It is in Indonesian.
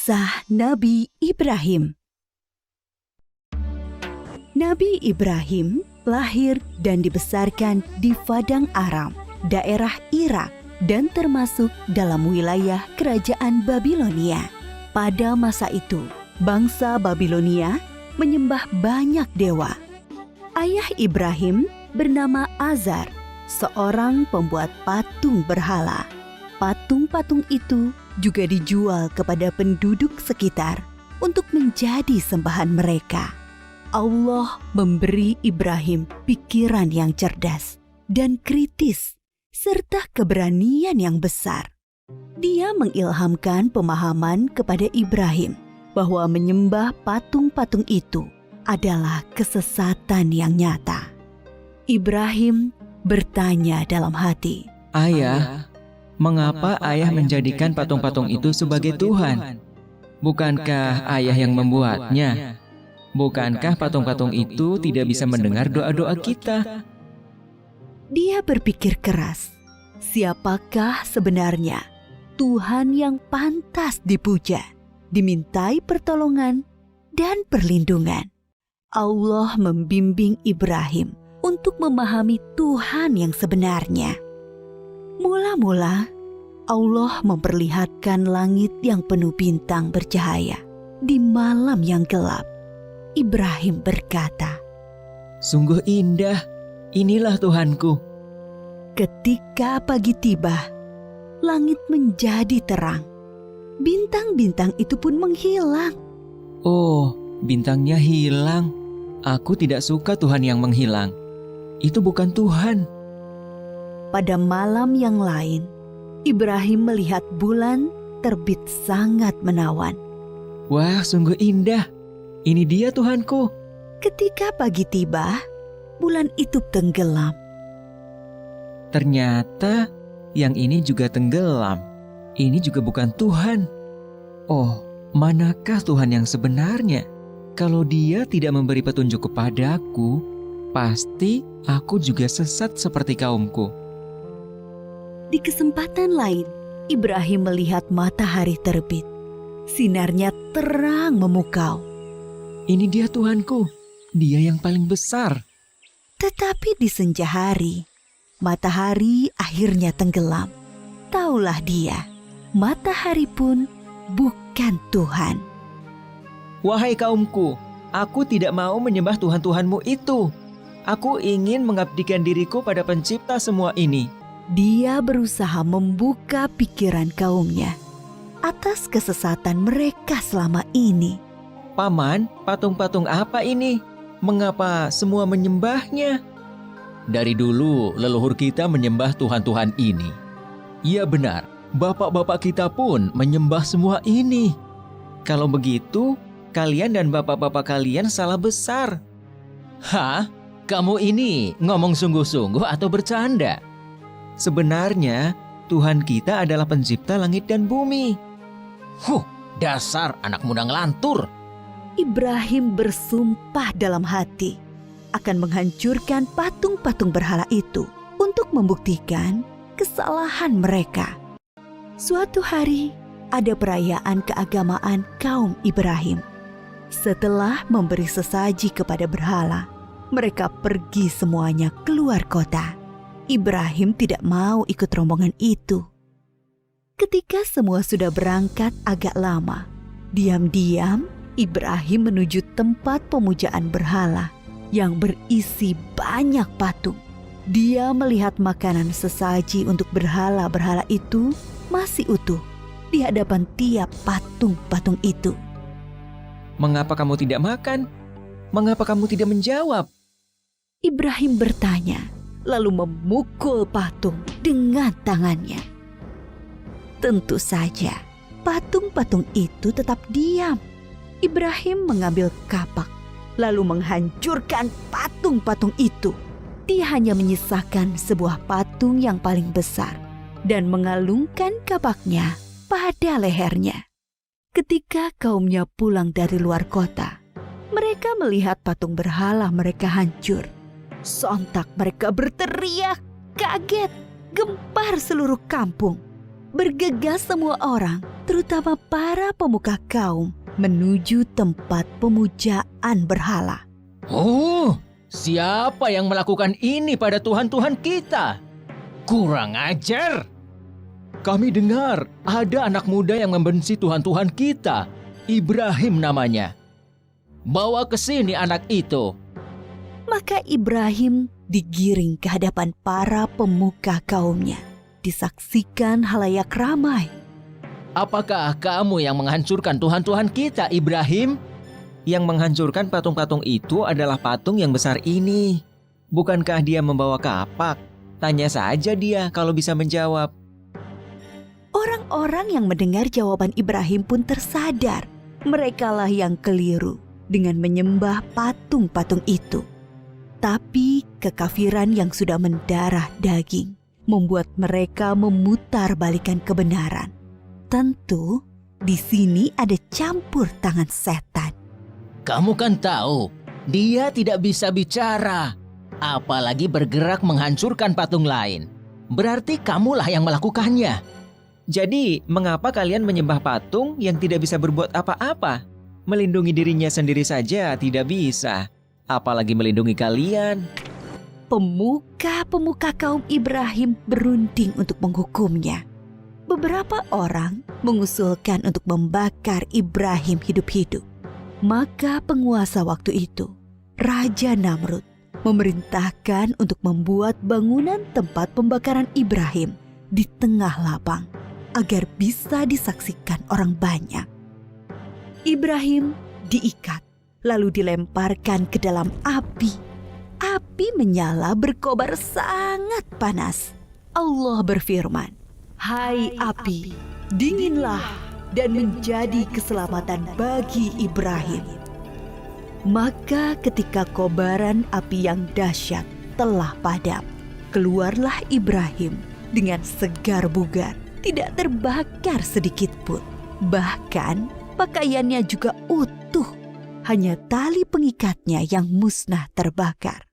Kisah Nabi Ibrahim. Nabi Ibrahim lahir dan dibesarkan di Padang Aram, daerah Irak, dan termasuk dalam wilayah kerajaan Babilonia. Pada masa itu, bangsa Babilonia menyembah banyak dewa. Ayah Ibrahim bernama Azar, seorang pembuat patung berhala. Patung-patung itu juga dijual kepada penduduk sekitar untuk menjadi sembahan mereka. Allah memberi Ibrahim pikiran yang cerdas dan kritis, serta keberanian yang besar. Dia mengilhamkan pemahaman kepada Ibrahim bahwa menyembah patung-patung itu adalah kesesatan yang nyata. Ibrahim bertanya dalam hati, "Ayah, mengapa ayah menjadikan patung-patung itu sebagai Tuhan? Bukankah ayah yang membuatnya? Bukankah patung-patung itu tidak bisa mendengar doa-doa kita?" Dia berpikir keras, siapakah sebenarnya Tuhan yang pantas dipuja, dimintai pertolongan dan perlindungan? Allah membimbing Ibrahim untuk memahami Tuhan yang sebenarnya. Mula-mula, Allah memperlihatkan langit yang penuh bintang bercahaya di malam yang gelap. Ibrahim berkata, "Sungguh indah, inilah Tuhanku." Ketika pagi tiba, langit menjadi terang. Bintang-bintang itu pun menghilang. "Oh, bintangnya hilang. Aku tidak suka Tuhan yang menghilang. Itu bukan Tuhan." Pada malam yang lain, Ibrahim melihat bulan terbit sangat menawan. "Wah, sungguh indah. Ini dia Tuhanku." Ketika pagi tiba, bulan itu tenggelam. Ternyata yang ini juga tenggelam. Ini juga bukan Tuhan. Oh, manakah Tuhan yang sebenarnya? Kalau Dia tidak memberi petunjuk kepadaku, pasti aku juga sesat seperti kaumku. Di kesempatan lain, Ibrahim melihat matahari terbit. Sinarnya terang memukau. Ini dia Tuhanku, Dia yang paling besar. Tetapi di senja hari, matahari akhirnya tenggelam. Taulah dia, matahari pun bukan Tuhan. "Wahai kaumku, aku tidak mau menyembah Tuhan-Tuhanmu itu. Aku ingin mengabdikan diriku pada pencipta semua ini." Dia berusaha membuka pikiran kaumnya atas kesesatan mereka selama ini. "Paman, patung-patung apa ini? Mengapa semua menyembahnya?" "Dari dulu leluhur kita menyembah Tuhan-Tuhan ini." "Iya benar, bapak-bapak kita pun menyembah semua ini." "Kalau begitu, kalian dan bapak-bapak kalian salah besar." "Hah? Kamu ini ngomong sungguh-sungguh atau bercanda?" "Sebenarnya Tuhan kita adalah pencipta langit dan bumi." Dasar anak muda ngelantur." Ibrahim bersumpah dalam hati akan menghancurkan patung-patung berhala itu untuk membuktikan kesalahan mereka. Suatu hari, ada perayaan keagamaan kaum Ibrahim. Setelah memberi sesaji kepada berhala, mereka pergi semuanya keluar kota. Ibrahim tidak mau ikut rombongan itu. Ketika semua sudah berangkat agak lama, diam-diam Ibrahim menuju tempat pemujaan berhala yang berisi banyak patung. Dia melihat makanan sesaji untuk berhala-berhala itu masih utuh di hadapan tiap patung-patung itu. "Mengapa kamu tidak makan? Mengapa kamu tidak menjawab?" Ibrahim bertanya, lalu memukul patung dengan tangannya. Tentu saja, patung-patung itu tetap diam. Ibrahim mengambil kapak, lalu menghancurkan patung-patung itu. Dia hanya menyisakan sebuah patung yang paling besar dan mengalungkan kapaknya pada lehernya. Ketika kaumnya pulang dari luar kota, mereka melihat patung berhala mereka hancur. Sontak mereka berteriak, kaget, gempar seluruh kampung. Bergegas semua orang terutama para pemuka kaum, menuju tempat pemujaan berhala. Oh, siapa yang melakukan ini pada Tuhan-Tuhan kita? Kurang ajar! Kami dengar ada anak muda yang membenci Tuhan-Tuhan kita. Ibrahim namanya. Bawa ke sini anak itu. Maka Ibrahim digiring ke hadapan para pemuka kaumnya. Disaksikan halayak ramai. Apakah kamu yang menghancurkan Tuhan-Tuhan kita, Ibrahim? Yang menghancurkan patung-patung itu adalah patung yang besar ini. Bukankah dia membawa kapak? Tanya saja dia kalau bisa menjawab. Orang-orang yang mendengar jawaban Ibrahim pun tersadar. Merekalah yang keliru dengan menyembah patung-patung itu. Tapi kekafiran yang sudah mendarah daging membuat mereka memutarbalikkan kebenaran. Tentu di sini ada campur tangan setan. Kamu kan tahu, dia tidak bisa bicara, apalagi bergerak menghancurkan patung lain. Berarti kamulah yang melakukannya. Jadi, mengapa kalian menyembah patung yang tidak bisa berbuat apa-apa? Melindungi dirinya sendiri saja tidak bisa, apalagi melindungi kalian. Pemuka-pemuka kaum Ibrahim berunding untuk menghukumnya. Beberapa orang mengusulkan untuk membakar Ibrahim hidup-hidup. Maka penguasa waktu itu, Raja Namrud, memerintahkan untuk membuat bangunan tempat pembakaran Ibrahim di tengah lapang agar bisa disaksikan orang banyak. Ibrahim diikat lalu dilemparkan ke dalam api. Api menyala berkobar sangat panas. Allah berfirman, "Hai api, dinginlah dan menjadi keselamatan bagi Ibrahim." Maka ketika kobaran api yang dahsyat telah padam, keluarlah Ibrahim dengan segar bugar, tidak terbakar sedikit pun. Bahkan pakaiannya juga utuh, hanya tali pengikatnya yang musnah terbakar.